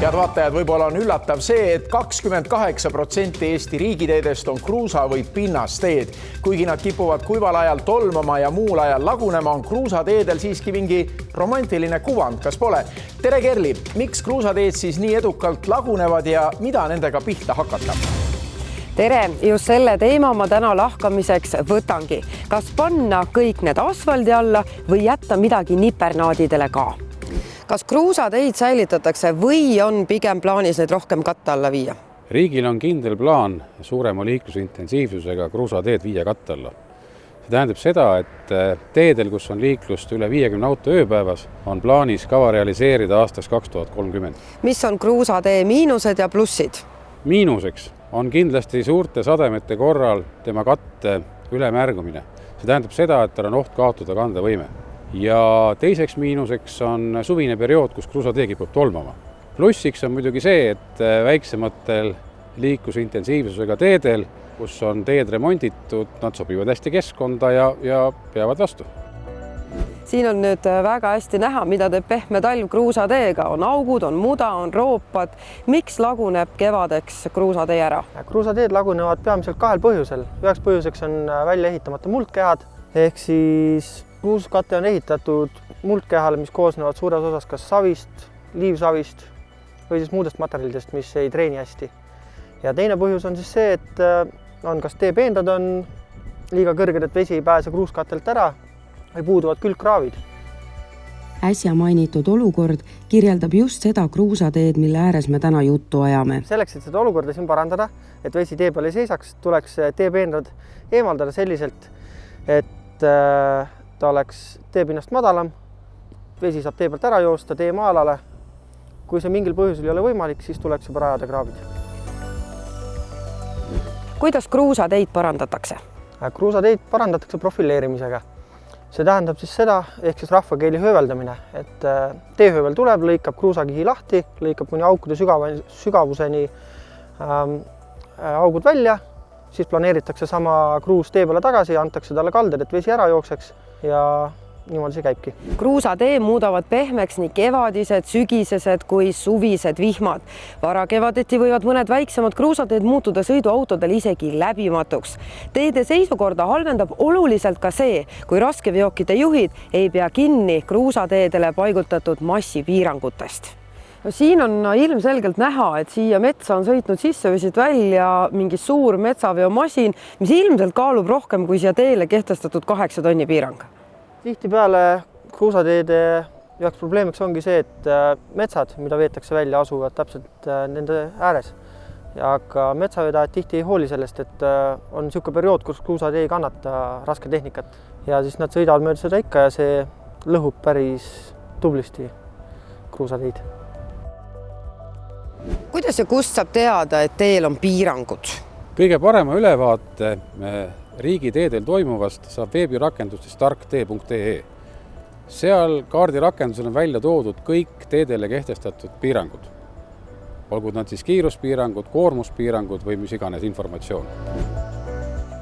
Head vaatajad, võib-olla on üllatav see, et 28% Eesti riigiteedest on kruusa- või pinnasteed. Kuigi nad kipuvad kuival ajal tolmama ja muul ajal lagunema, on kruusateedel siiski mingi romantiline kuvand, kas pole? Tere Kerli, miks kruusateed siis nii edukalt lagunevad ja mida nendega pihta hakata? Tere, just selle teema ma täna lahkamiseks võtangi. Kas panna kõik need asfaldi alla või jätta midagi nipernaadidele ka? Kas kruusateid säilitatakse või on pigem plaanis neid rohkem katte alla viia? Riigil on kindel plaan suurema liiklusintensiivsusega kruusateed viia katte alla. See tähendab seda, et teedel, kus on liiklust üle 50 auto ööpäevas, on plaanis kava realiseerida aastaks 2030. Mis on kruusatee miinused ja plussid? Miinuseks on kindlasti suurte sademete korral tema katte ülemärgumine. See tähendab seda, et tal on oht kaotada kandevõime. Ja teiseks miinuseks on suvine periood, kus kruusatee kipub tolmama. Plussiks on muidugi see, et väiksematel liiklusintensiivsusega teedel, kus on teed remonditud, nad sobivad hästi keskkonda ja peavad vastu. Siin on nüüd väga hästi näha, mida teeb pehme talv kruusateega. On augud, on muda, on roopad. Miks laguneb kevadeks kruusatee ära? Kruusateed lagunevad peamiselt kahel põhjusel. Üheks põhjuseks on välja ehitamata muldkehad, ehk siis kruuskate on ehitatud muldkehale, mis koosnevad suures osas kas savist, liivsavist või siis muudest materjalidest, mis ei treeni hästi. Ja teine põhjus on siis see, et on kas teepeenrad on liiga kõrged, et vesi ei pääse kruuskatelt ära või puuduvad külgkraavid. Äsja mainitud olukord kirjeldab just seda kruusateed, mille ääres me täna juttu ajame. Selleks, et seda olukorda siin parandada, et vesi tee peal ei seisaks, tuleks teepeenrad eemaldada selliselt, et ta oleks teepinnast madalam, vesi saab tee pealt ära joosta tee maa-alale. Kui see mingil põhjusel ei ole võimalik, siis tuleks juba rajada kraavid. Kuidas kruusateid parandatakse? Kruusateid parandatakse profileerimisega. See tähendab siis seda, ehk siis rahvakeeli hööveldamine, et teehöövel tuleb, lõikab kruusakihi lahti, lõikab kuni aukude sügavuseni augud välja, siis planeeritakse sama kruus tee peale tagasi ja antakse talle kalded, et vesi ära jookseks ja niimoodi see käibki. Kruusatee muudavad pehmeks nii kevadised, sügisesed kui suvised vihmad. Varakevadeti võivad mõned väiksemad kruusateed muutuda sõiduautodel isegi läbimatuks. Teede seisukorda halvendab oluliselt ka see, kui raskeveokite juhid ei pea kinni kruusateedele paigutatud massipiirangutest. No siin on ilmselgelt näha, et siia metsa on sõitnud sissevesid välja mingi suur metsaveomasin, mis ilmselt kaalub rohkem kui siia teele kehtestatud 8 tonni piirang. Tihtipeale kruusateede üheks probleemiks ongi see, et metsad, mida veetakse välja, asuvad täpselt nende ääres. Aga metsavedajad tihti ei hooli sellest, et on niisugune periood, kus kruusatee ei kannata raske tehnikat. Ja siis nad sõidavad mööda seda ikka ja see lõhub päris tublisti kruusateid. Kuidas ja kust saab teada, et teel on piirangud? Kõige parema ülevaate riigiteedel toimuvast saab veebirakendustest tarktee.ee. Seal kaardirakendusel on välja toodud kõik teedele kehtestatud piirangud. Olgu nad siis kiiruspiirangud, koormuspiirangud või mis iganes informatsioon.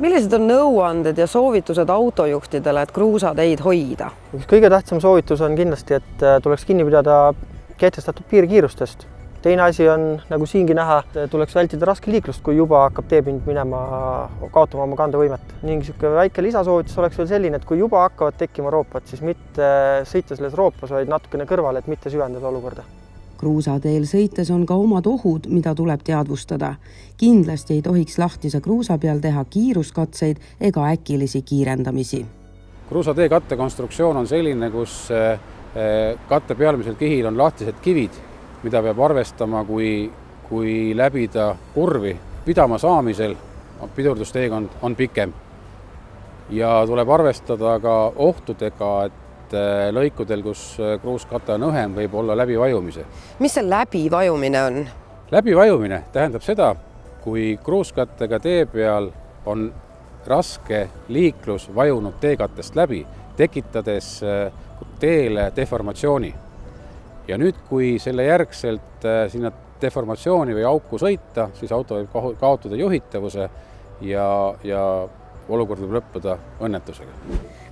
Millised on nõuanded ja soovitused autojuhtidele, et kruusateid hoida? Kõige tähtsam soovitus on kindlasti, et tuleks kinni pidada kehtestatud piirkiirustest. Teine asi on, nagu siingi näha, tuleks vältida raske liiklust, kui juba hakkab teepind minema kaotama oma kandevõimet. Ning väike lisasoovitus oleks veel selline, et kui juba hakkavad tekkima roopad, siis mitte sõita selles roopas, vaid natukene kõrvale, et mitte süvendada olukorda. Kruusateel sõites on ka omad ohud, mida tuleb teadvustada. Kindlasti ei tohiks lahtise kruusa peal teha kiiruskatseid ega äkilisi kiirendamisi. Kruusatee kattekonstruktsioon on selline, kus katte pealmisel kihil on lahtised kivid, mida peab arvestama, kui läbida kurvi. Pidama saamisel pidurdusteekond on pikem ja tuleb arvestada ka ohtudega, et lõikudel, kus kruuskate on õhem, võib olla läbivajumise. Mis see läbivajumine on? Läbivajumine tähendab seda, kui kruuskattega tee peal on raske liiklus vajunud teekattest läbi, tekitades teele deformatsiooni. Ja nüüd, kui selle järgselt sinna deformatsiooni või auku sõita, siis auto võib kaotada juhitavuse ja olukord võib lõppeda õnnetusega.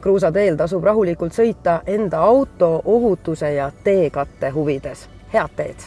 Kruusateel tasub rahulikult sõita enda auto ohutuse ja teekatte huvides. Head teed!